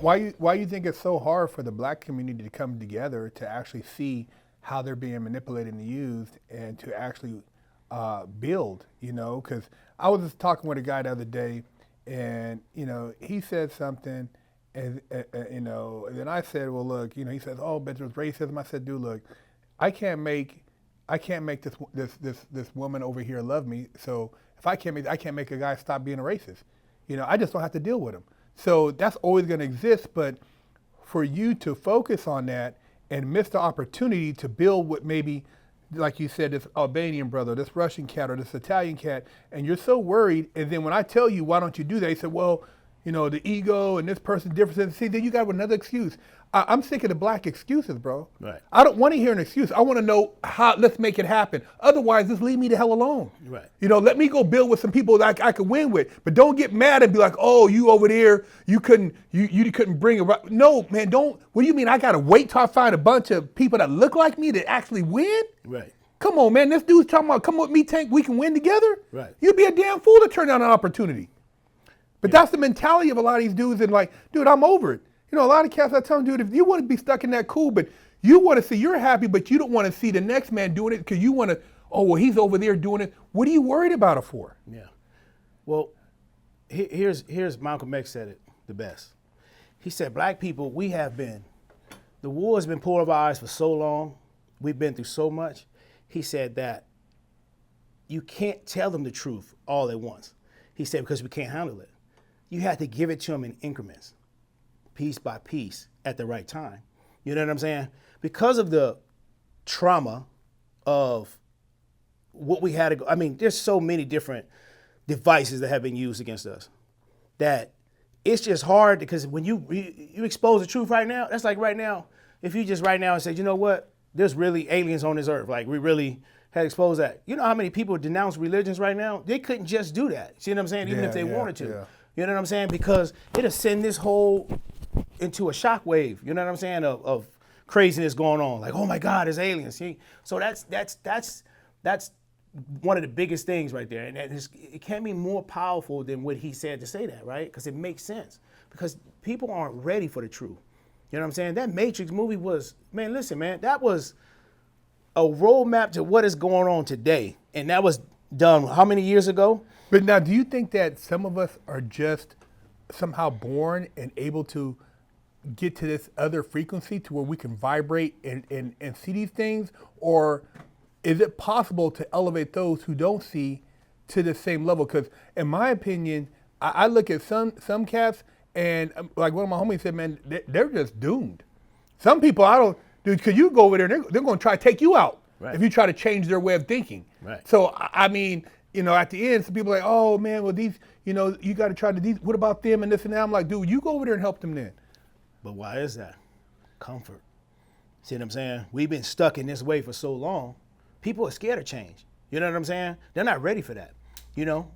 why you think it's so hard for the black community to come together to actually see how they're being manipulated and used and to actually build, because I was just talking with a guy the other day and, he said something and then I said, well, look, he says, oh, but there's racism. I said, dude, look, I can't make this woman over here love me. So if I can't make a guy stop being a racist. I just don't have to deal with him. So that's always going to exist. But for you to focus on that and miss the opportunity to build what maybe, like you said, this Albanian brother, this Russian cat, or this Italian cat, and you're so worried. And then when I tell you, why don't you do that? He said, well, the ego and this person's difference. See, then you got another excuse. I'm sick of the black excuses, bro. Right. I don't want to hear an excuse. I want to know how. Let's make it happen. Otherwise, just leave me the hell alone. Right. Let me go build with some people that I could win with. But don't get mad and be like, oh, you over there, you couldn't bring it. No, man, don't. What do you mean? I gotta wait till I find a bunch of people that look like me to actually win? Right. Come on, man. This dude's talking about, come with me, Tank. We can win together. Right. You'd be a damn fool to turn down an opportunity. But that's the mentality of a lot of these dudes. And like, dude, I'm over it. A lot of cats I tell them, dude, if you want to be stuck in that, cool, but you want to see you're happy, but you don't want to see the next man doing it because you want to, oh, well, he's over there doing it. What are you worried about it for? Yeah. Well, here's Malcolm X said it the best. He said, black people, the war has been poured over our eyes for so long. We've been through so much. He said that you can't tell them the truth all at once. He said, because we can't handle it. You have to give it to them in increments, piece by piece, at the right time. You know what I'm saying? Because of the trauma of what we had to go, there's so many different devices that have been used against us that it's just hard because when you expose the truth right now, that's like right now, if you just right now and say, you know what, there's really aliens on this earth, like we really had exposed that. You know how many people denounce religions right now? They couldn't just do that. See what I'm saying? Even if they wanted to. Yeah. You know what I'm saying? Because it'll send this whole into a shockwave, you know what I'm saying, of craziness going on. Like, oh my God, there's aliens. See? So that's one of the biggest things right there. And it can't be more powerful than what he said to say that, right? Because it makes sense. Because people aren't ready for the truth. You know what I'm saying? That Matrix movie was, man, listen, man, that was a roadmap to what is going on today. And that was done how many years ago? But now, do you think that some of us are just somehow born and able to get to this other frequency to where we can vibrate and see these things? Or is it possible to elevate those who don't see to the same level? Because in my opinion, I look at some cats and like one of my homies said, man, they're just doomed. Some people, dude, because you go over there and they're going to try to take you out if you try to change their way of thinking. Right. So, at the end, some people are like, oh man, well these, you got to try to, what about them and this and that? I'm like, dude, you go over there and help them then. But why is that? Comfort. See what I'm saying? We've been stuck in this way for so long. People are scared of change. You know what I'm saying? They're not ready for that.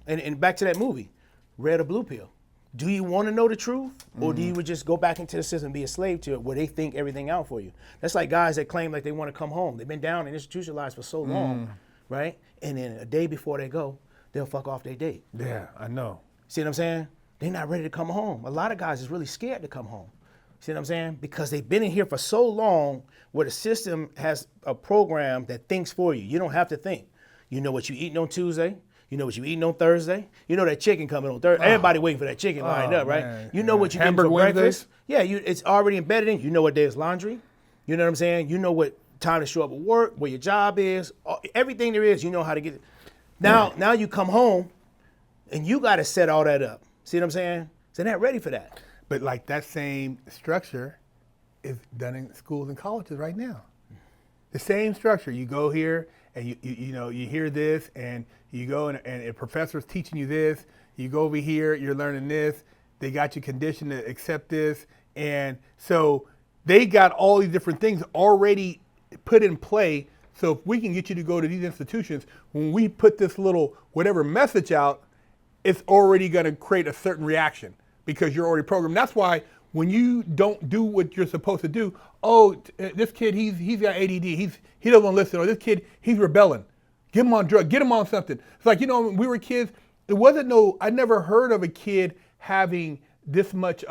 And back to that movie, red or blue pill. Do you want to know the truth? Or do you would just go back into the system and be a slave to it where they think everything out for you? That's like guys that claim like they want to come home. They've been down and institutionalized for so long, right? And then a day before they go, they'll fuck off their date. Yeah, I know. See what I'm saying? They're not ready to come home. A lot of guys is really scared to come home. See what I'm saying? Because they've been in here for so long where the system has a program that thinks for you. You don't have to think. You know what you're eating on Tuesday. You know what you're eating on Thursday. You know that chicken coming on Thursday. Everybody waiting for that chicken lined up, right? Man. You know what you're getting for breakfast. Yeah, it's already embedded in. You know what day is laundry. You know what I'm saying? You know what time to show up at work, where your job is. Everything there is, you know how to get it. Now you come home and you got to set all that up. See what I'm saying? So they're not ready for that. But like that same structure is done in schools and colleges right now. The same structure. You go here and you hear this and you go and a professor's teaching you this. You go over here, you're learning this. They got you conditioned to accept this. And so they got all these different things already put in play. So if we can get you to go to these institutions, when we put this little whatever message out, it's already going to create a certain reaction because you're already programmed. That's why when you don't do what you're supposed to do, this kid, he's got ADD, he doesn't want to listen, or this kid, he's rebelling. Get him on drugs, get him on something. It's like, when we were kids, I never heard of a kid having this much,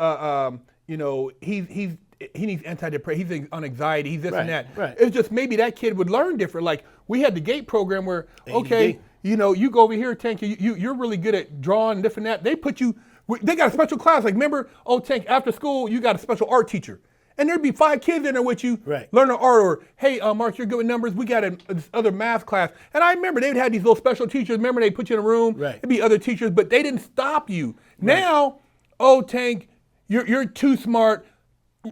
he needs antidepressants, he's on anxiety, he's this and that. Right. It's just maybe that kid would learn different. Like we had the GATE program where, okay, ADD. you go over here, Tank, you're really good at drawing, this and that. They got a special class. Like remember, Tank, after school, you got a special art teacher. And there'd be 5 kids in there with you, learning art, or hey, Mark, you're good with numbers. We got this other math class. And I remember they would have these little special teachers. Remember they put you in a room, it'd be other teachers, but they didn't stop you. Now, Tank, you're too smart.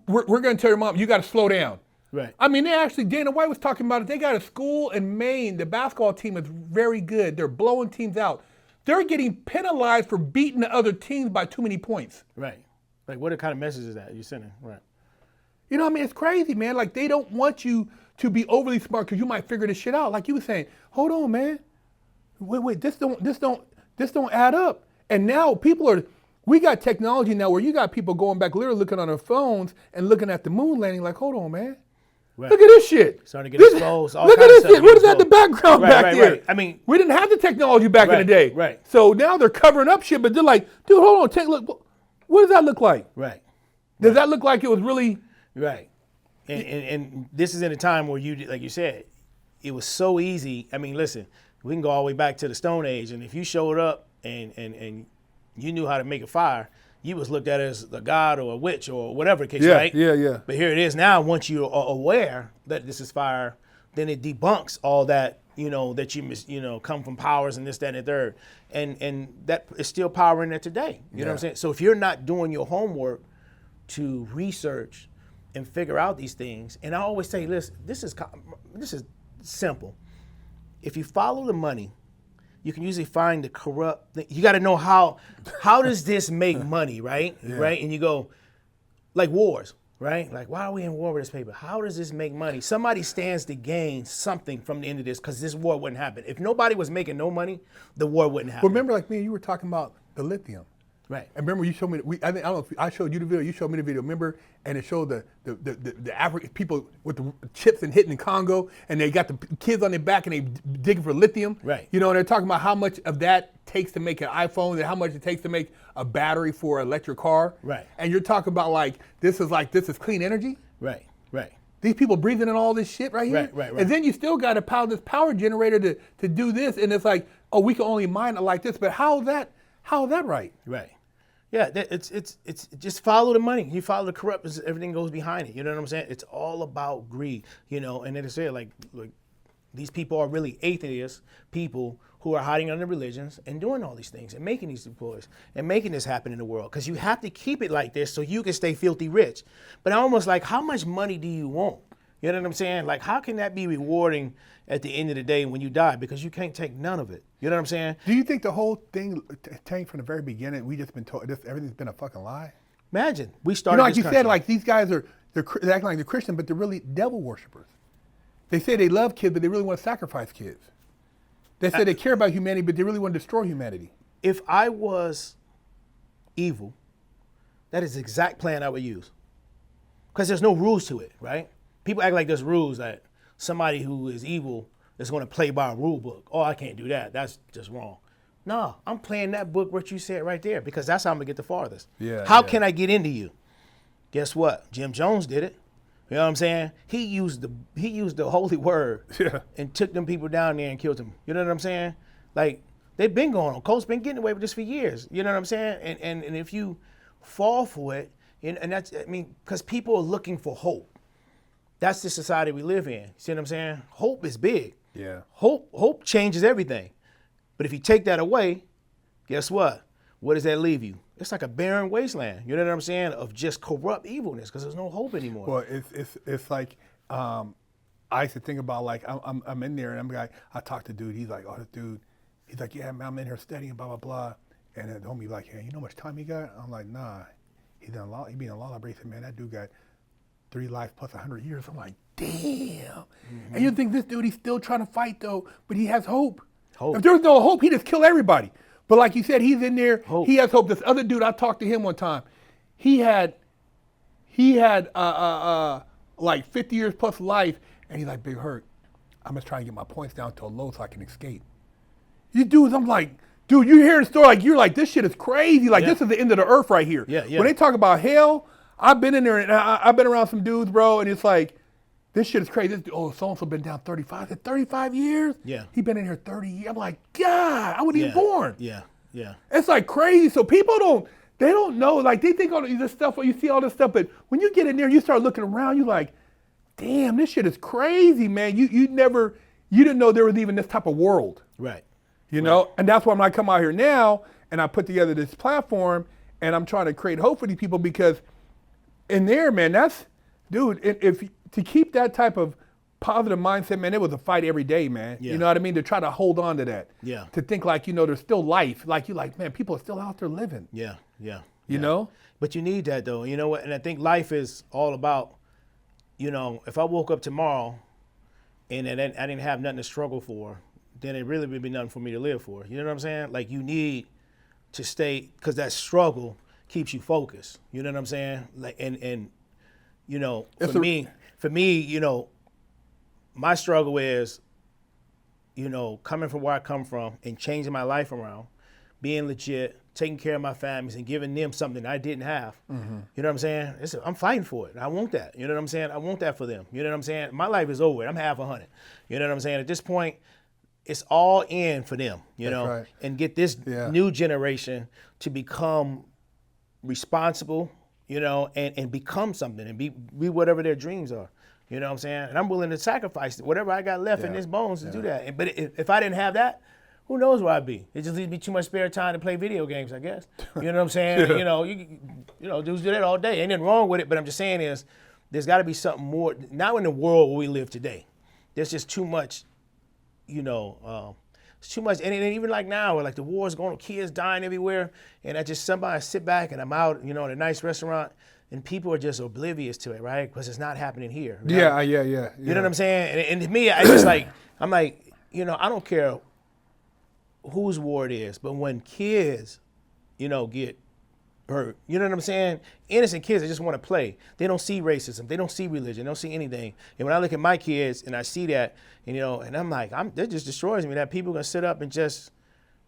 We're going to tell your mom, you got to slow down. Right. I mean, Dana White was talking about it. They got a school in Maine. The basketball team is very good. They're blowing teams out. They're getting penalized for beating the other teams by too many points. Right. Like, what kind of message is that you're sending? Right. You know what I mean? It's crazy, man. Like, they don't want you to be overly smart because you might figure this shit out. Like you were saying, hold on, man. Wait, this don't add up. And now we got technology now where you got people going back literally looking on their phones and looking at the moon landing like, hold on, man. Right. Look at this shit. Starting to get exposed. Look at this shit. What is that in the background back there? Right. I mean, we didn't have the technology back in the day. Right. So now they're covering up shit, but they're like, dude, hold on, look. What does that look like? Right. Does that look like it was really? Right. And this is in a time where like you said, it was so easy. I mean, listen, we can go all the way back to the Stone Age, and if you showed up and you knew how to make a fire, you was looked at as a god or a witch or whatever the case, right? Yeah. But here it is now. Once you are aware that this is fire, then it debunks all that that you come from powers and this, that, and the third, and that is still power in there today. You know what I'm saying? So if you're not doing your homework to research and figure out these things, and I always say, listen, this is simple. If you follow the money, you can usually find the corrupt thing. You got to know how does this make money, right? Right? And you go, like wars, right? Like, why are we in war with this paper? How does this make money? Somebody stands to gain something from the end of this because this war wouldn't happen. If nobody was making no money, the war wouldn't happen. Well, remember, like me and you were talking about the lithium. Right. And remember, you showed me. I don't know if I showed you the video. You showed me the video. Remember, and it showed the African people with the chips and hitting in Congo, and they got the kids on their back and they digging for lithium. Right. And they're talking about how much of that takes to make an iPhone, and how much it takes to make a battery for an electric car. Right. And you're talking about this is clean energy. Right. These people breathing in all this shit right here. Right. And then you still got to power this power generator to do this, and it's like, we can only mine it like this. But how is that right? Right. Yeah, it's just follow the money. You follow the corrupt, everything goes behind it. You know what I'm saying? It's all about greed, And then they say like these people are really atheists, people who are hiding under religions and doing all these things and making these employees and making this happen in the world. Because you have to keep it like this so you can stay filthy rich. But almost like, how much money do you want? You know what I'm saying? Like, how can that be rewarding at the end of the day when you die? Because you can't take none of it. You know what I'm saying? Do you think the whole thing, Tank, from the very beginning, we just been told everything's been a fucking lie? Imagine we started. Like you said, like these guys they're acting like they're Christian, but they're really devil worshippers. They say they love kids, but they really want to sacrifice kids. They say they care about humanity, but they really want to destroy humanity. If I was evil, that is the exact plan I would use. Because there's no rules to it, right? People act like there's rules that somebody who is evil is going to play by a rule book. Oh, I can't do that. That's just wrong. No, I'm playing that book, what you said right there, because that's how I'm going to get the farthest. How can I get into you? Guess what? Jim Jones did it. You know what I'm saying? He used the holy word and took them people down there and killed them. You know what I'm saying? Like, they've been going on. Colt's been getting away with this for years. You know what I'm saying? And if you fall for it, and that's, because people are looking for hope. That's the society we live in. See what I'm saying? Hope is big. Yeah. Hope changes everything. But if you take that away, guess what? What does that leave you? It's like a barren wasteland. You know what I'm saying? Of just corrupt evilness, because there's no hope anymore. Well, it's like I used to think about, like, I'm in there and I'm like, I talked to dude. He's like, this dude. He's like, yeah, man, I'm in here studying, blah blah blah. And then the homie like, hey, you know how much time he got? I'm like, nah. He been in a law library. He said, man, that dude got 3 lives plus 100 years. I'm like, damn. Mm-hmm. And you think this dude, he's still trying to fight though, but he has hope. If there's no hope, he just kill everybody. But like you said, he's in there. Hope. He has hope. This other dude, I talked to him one time. He had like 50 years plus life, and he's like, Big Herc, I'm just trying to get my points down to a low so I can escape. You dudes, I'm like, dude, you hear the story, like you're like, this shit is crazy. Like this is the end of the earth right here. Yeah. When they talk about hell, I've been in there and I've been around some dudes, bro, and it's like, this shit is crazy. So-and-so been down 35. 35 years? Yeah. He been in here 30 years. I'm like, God, I wasn't even born. Yeah. It's like crazy. So people don't know. Like, they think all this stuff, you see all this stuff, but when you get in there, you start looking around, you're like, damn, this shit is crazy, man. You didn't know there was even this type of world. Right. You know? And that's why when I come out here now and I put together this platform and I'm trying to create hope for these people, because in there, man, if to keep that type of positive mindset, man, it was a fight every day, man. Yeah. You know what I mean? To try to hold on to that. Yeah. To think like, there's still life. Like, you're like, man, people are still out there living. Yeah. You know? But you need that, though. You know what? And I think life is all about, if I woke up tomorrow and I didn't have nothing to struggle for, then it really would be nothing for me to live for. You know what I'm saying? Like, you need to stay, because that struggle keeps you focused. You know what I'm saying? Like, and for me, my struggle is, coming from where I come from and changing my life around, being legit, taking care of my families and giving them something I didn't have. Mm-hmm. You know what I'm saying? I'm fighting for it. I want that. You know what I'm saying? I want that for them. You know what I'm saying? My life is over. I'm half 100. You know what I'm saying? At this point, it's all in for them, right. and get this new generation to become responsible, and become something and be whatever their dreams are. You know what I'm saying? And I'm willing to sacrifice whatever I got left in this bones to do that. But if I didn't have that, who knows where I'd be? It just leaves me too much spare time to play video games, I guess. You know what I'm saying? Dudes do that all day. Ain't nothing wrong with it, but I'm just saying is there's got to be something more. Not in the world where we live today. There's just too much, it's too much. And even like now, where like the war's going on, kids dying everywhere, and I sit back and I'm out, in a nice restaurant, and people are just oblivious to it, right? Because it's not happening here. Right? Yeah. You know what I'm saying? And to me, I just I'm like, I don't care whose war it is, but when kids, get hurt, you know what I'm saying? Innocent kids, they just want to play. They don't see racism. They don't see religion. They don't see anything. And when I look at my kids and I see that, and I'm like, that just destroys me, that people are going to sit up and just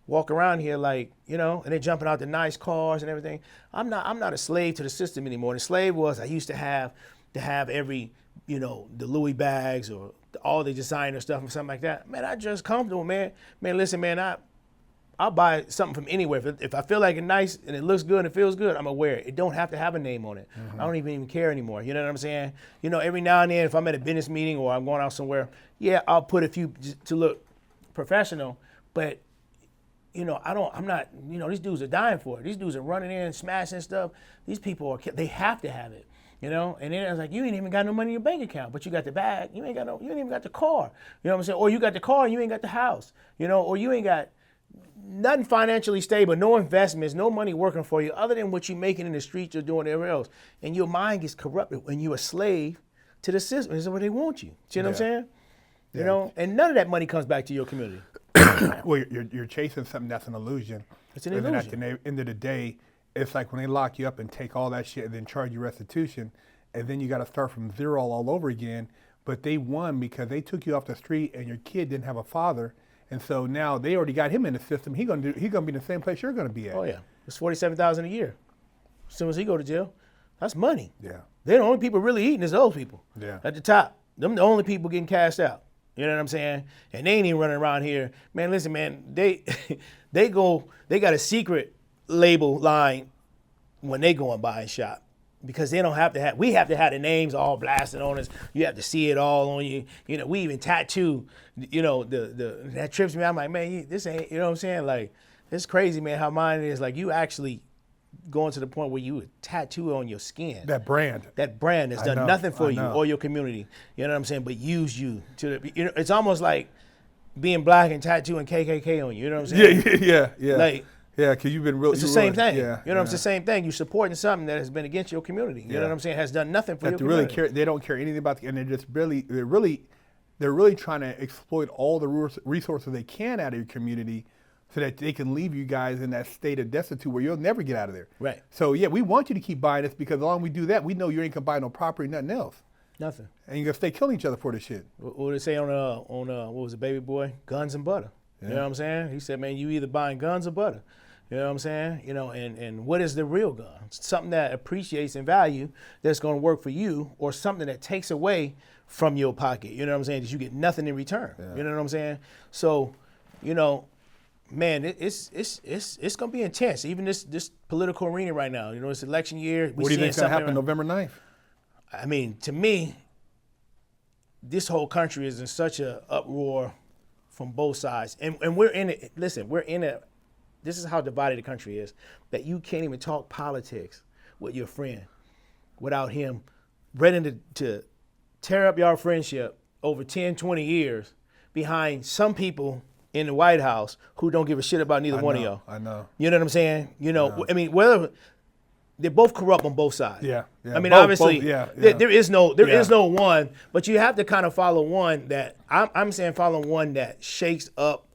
walk around here like, and they're jumping out the nice cars and everything. I'm not a slave to the system anymore. The slave was I used to have every, the Louis bags or all the designer stuff and something like that. Man, I just comfortable, man. Man, listen, man, I'll buy something from anywhere. If I feel like it's nice and it looks good and it feels good, I'm gonna wear it. It don't have to have a name on it. Mm-hmm. I don't even care anymore. You know what I'm saying? Every now and then, if I'm at a business meeting or I'm going out somewhere, I'll put a few to look professional. But I'm not. These dudes are dying for it. These dudes are running in, smashing stuff. These people they have to have it. And then I was like, you ain't even got no money in your bank account, but you got the bag. You ain't even got the car. You know what I'm saying? Or you got the car and you ain't got the house. Or you ain't got nothing financially stable, no investments, no money working for you other than what you're making in the streets or doing everywhere else. And your mind gets corrupted when you're a slave to the system. This is where they want you. See what I'm saying? And none of that money comes back to your community. Well, you're chasing something that's an illusion. It's an illusion. At the end of the day, it's like when they lock you up and take all that shit and then charge you restitution, and then you got to start from zero all over again. But they won because they took you off the street and your kid didn't have a father. And so now they already got him in the system. He's gonna be in the same place you're gonna be at. Oh yeah, it's $47,000 a year. As soon as he go to jail, that's money. Yeah. They're the only people really eating is those people. Yeah. At the top, them the only people getting cashed out. You know what I'm saying? And they ain't even running around here, man. Listen, man, they got a secret label line when they go and buy and shop. Because they don't have to have, we have to have the names all blasted on us. You have to see it all on you. We even tattoo, that trips me. I'm like, man, this ain't, you know what I'm saying? Like, it's crazy, man, how mine is. Like, you actually going to the point where you would tattoo on your skin. That brand has done nothing for you or your community. You know what I'm saying? But use you to the, it's almost like being black and tattooing KKK on you. You know what I'm saying? Yeah. Like, yeah, because you've been real. It's the same thing. Yeah, it's the same thing. You're supporting something that has been against your community. You know what I'm saying? Has done nothing for your community. Really they don't care anything about and they're really trying to exploit all the resources they can out of your community, so that they can leave you guys in that state of destitute where you'll never get out of there. Right. So we want you to keep buying this because as long as we do that, we know you ain't gonna buy no property, nothing else. Nothing. And you're gonna stay killing each other for this shit. What did they say on what was it, Baby Boy? Guns and butter. Yeah. You know what I'm saying? He said, man, you either buying guns or butter. You know what I'm saying? You know, and what is the real gun? Something that appreciates in value that's going to work for you, or something that takes away from your pocket. You know what I'm saying? That you get nothing in return. Yeah. You know what I'm saying? So, you know, man, it's going to be intense. Even this political arena right now. You know, it's election year. What do you think's going to happen November 9th? I mean, to me, this whole country is in such a uproar from both sides, and we're in it. Listen, we're in it. This is how divided the country is, that you can't even talk politics with your friend without him ready to tear up your friendship over 10, 20 years behind some people in the White House who don't give a shit about neither one of y'all. I know. You know what I'm saying? You know, I mean, whether they're both corrupt on both sides. Yeah. I mean, Both, obviously, there is no one, but you have to kind of follow one that I'm saying follow one that shakes up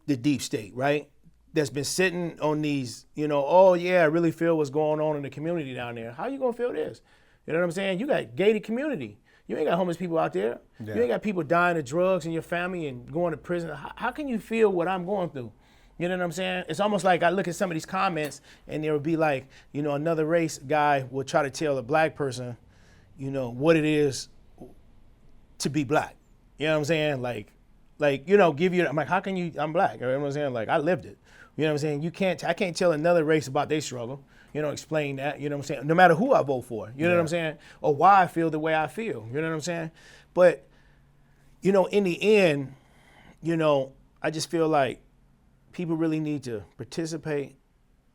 the deep state, right? That's been sitting on these, you know, oh yeah, I really feel what's going on in the community down there. How you gonna feel this? You know what I'm saying? You got gated community. You ain't got homeless people out there. Yeah. You ain't got people dying of drugs in your family and going to prison. How can you feel what I'm going through? You know what I'm saying? It's almost like I look at some of these comments and there would be like, you know, another race guy will try to tell a black person, you know, what it is to be black. You know what I'm saying? Like, you know, I'm like, how can you, I'm black. You know what I'm saying? Like, I lived it. You know what I'm saying? I can't tell another race about their struggle, you know, explain that, you know what I'm saying? No matter who I vote for, you know what I'm saying? Or why I feel the way I feel, you know what I'm saying? But, you know, in the end, you know, I just feel like people really need to participate,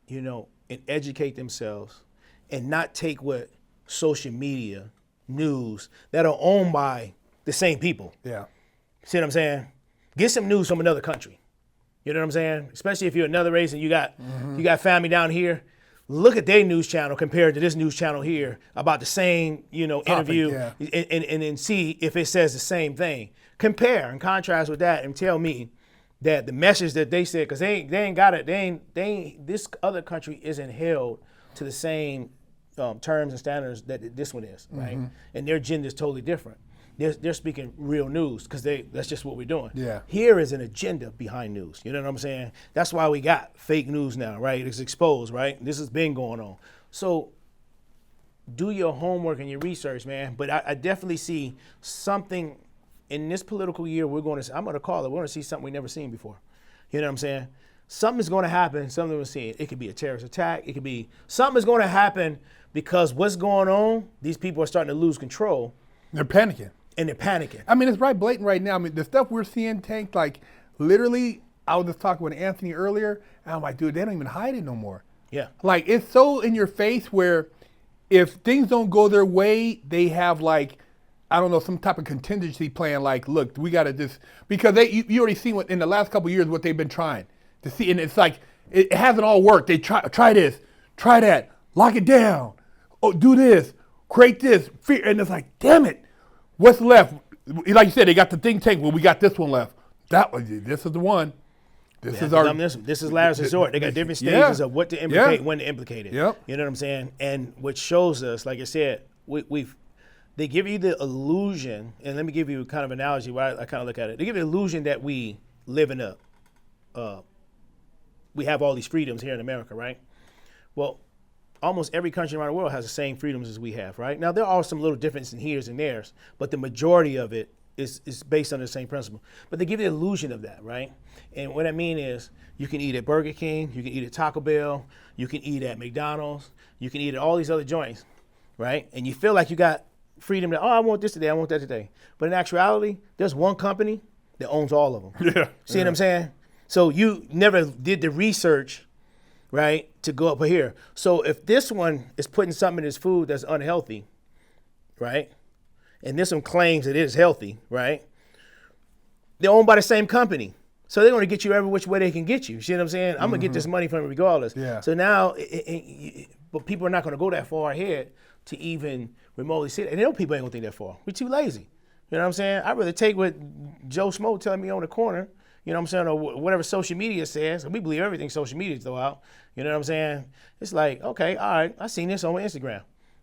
you know, and educate themselves and not take what social media, news that are owned by the same people. Yeah. See what I'm saying? Get some news from another country. You know what I'm saying? Especially if you're another race and you got family down here. Look at their news channel compared to this news channel here about the same, you know, interview, and then see if it says the same thing. Compare and contrast with that and tell me that the message that they said, because they ain't got it, this other country isn't held to the same terms and standards that this one is, right? And their agenda is totally different. They're speaking real news because that's just what we're doing. Yeah. Here is an agenda behind news. You know what I'm saying? That's why we got fake news now, right? It's exposed, right? This has been going on. So do your homework and your research, man. But I definitely see something in this political year I'm going to call it, we're going to see something we've never seen before. You know what I'm saying? Something is going to happen, something we're seeing. It could be a terrorist attack. It could be, something is going to happen because what's going on, these people are starting to lose control. They're panicking. And they're panicking. I mean, it's right blatant right now. I mean, the stuff we're seeing, Tank, like literally, I was just talking with Anthony earlier, and I'm like, dude, they don't even hide it no more. Yeah. Like, it's so in your face where if things don't go their way, they have like, I don't know, some type of contingency plan. Like, look, we got to just, because you already seen what in the last couple of years what they've been trying to see, and it's like, it hasn't all worked. They try this, try that, lock it down, oh, do this, create this, and it's like, damn it. What's left? Like you said, they got the think tank. Well, we got this one left. This is the one. This is our. This is last resort. They got different stages of what to implicate, when to implicate it. Yep. You know what I'm saying? And what shows us, like I said, they give you the illusion, and let me give you a kind of analogy where I kind of look at it. They give you the illusion that we live in we have all these freedoms here in America, right? Well, almost every country around the world has the same freedoms as we have, right? Now, there are some little differences in here's and theirs, but the majority of it is based on the same principle. But they give you the illusion of that, right? And what I mean is you can eat at Burger King, you can eat at Taco Bell, you can eat at McDonald's, you can eat at all these other joints, right? And you feel like you got freedom to, I want this today, I want that today. But in actuality, there's one company that owns all of them. Yeah. See what I'm saying? So you never did the research, right, to go up here. So if this one is putting something in his food that's unhealthy, right, and this one claims it is healthy, right, they're owned by the same company. So they're going to get you every which way they can get you. See what I'm saying? I'm going to get this money from it regardless. Yeah. So now, but people are not going to go that far ahead to even remotely see it. And they know people ain't going to think that far. We're too lazy. You know what I'm saying? I'd rather take what Joe Smo telling me on the corner, you know what I'm saying, or whatever social media says, and we believe everything social media throw out. You know what I'm saying? It's like, okay, all right, I seen this on Instagram.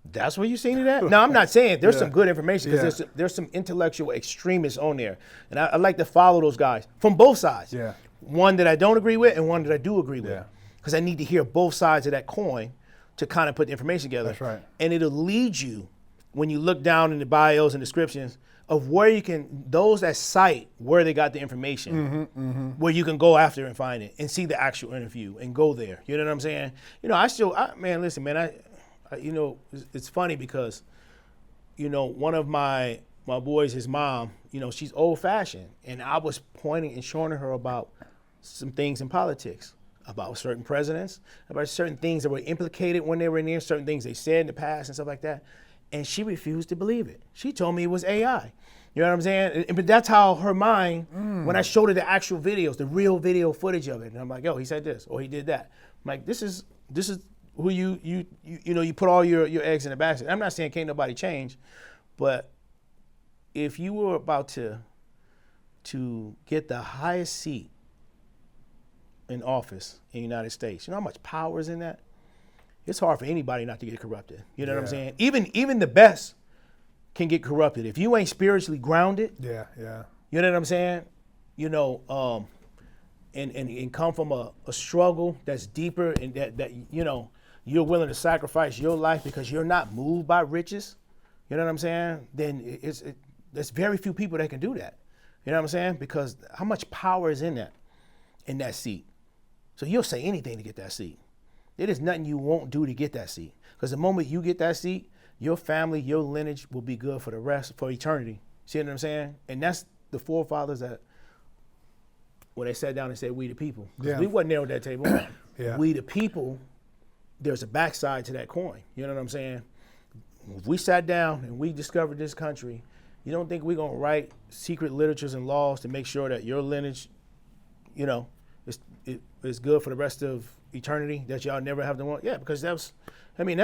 That's where you seen it at? No, I'm not saying there's some good information because there's some intellectual extremists on there. And I like to follow those guys from both sides. Yeah. One that I don't agree with and one that I do agree with. because I need to hear both sides of that coin to kind of put the information together. That's right. And it'll lead you when you look down in the bios and descriptions of where you can, those that cite where they got the information, where you can go after and find it and see the actual interview and go there. You know what I'm saying? You know, man, listen, man, I you know, it's funny because, you know, one of my boys, his mom, you know, she's old fashioned. And I was pointing and showing her about some things in politics, about certain presidents, about certain things that were implicated when they were in there, certain things they said in the past and stuff like that. And she refused to believe it. She told me it was AI. You know what I'm saying? But that's how her mind, when I showed her the actual videos, the real video footage of it, and I'm like, yo, he said this, or he did that. I'm like, this is who you know, you put all your eggs in the basket. I'm not saying can't nobody change, but if you were about to get the highest seat in office in the United States, you know how much power is in that? It's hard for anybody not to get corrupted. You know what I'm saying? Even the best can get corrupted. If you ain't spiritually grounded, Yeah. you know what I'm saying? You know, and come from a struggle that's deeper and that you know, you're willing to sacrifice your life because you're not moved by riches, you know what I'm saying? Then there's very few people that can do that. You know what I'm saying? Because how much power is in that seat? So you'll say anything to get that seat. There is nothing you won't do to get that seat. Because the moment you get that seat, your family, your lineage will be good for for eternity. See what I'm saying? And that's the forefathers that, when they sat down and said, we the people. Because we wasn't there at that table. We the people, there's a backside to that coin. You know what I'm saying? If we sat down and we discovered this country, you don't think we're going to write secret literatures and laws to make sure that your lineage, you know, is good for the rest of eternity, that y'all never have to want? Yeah, because that's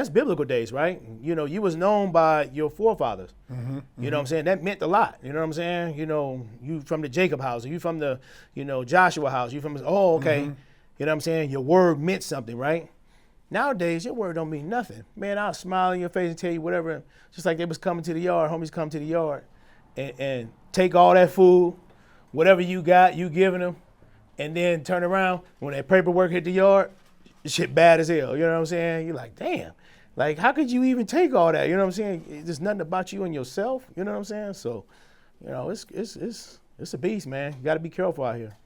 biblical days, right? You know, you was known by your forefathers. You know what I'm saying? That meant a lot. You know what I'm saying? You know, you from the Jacob house, or you from the, you know, Joshua house, you from, oh, okay. You know what I'm saying? Your word meant something, right? Nowadays, your word don't mean nothing. Man, I'll smile in your face and tell you whatever, just like they was coming to the yard, homies come to the yard, and take all that food, whatever you got, you giving them, and then turn around, when that paperwork hit the yard, shit bad as hell, you know what I'm saying? You're like, damn, like how could you even take all that? You know what I'm saying? There's nothing about you and yourself, you know what I'm saying? So, you know, it's a beast, man. You gotta be careful out here.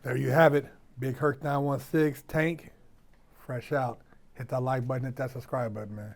There you have it. Big Herc 916, Tank, fresh out. Hit that like button, hit that subscribe button, man.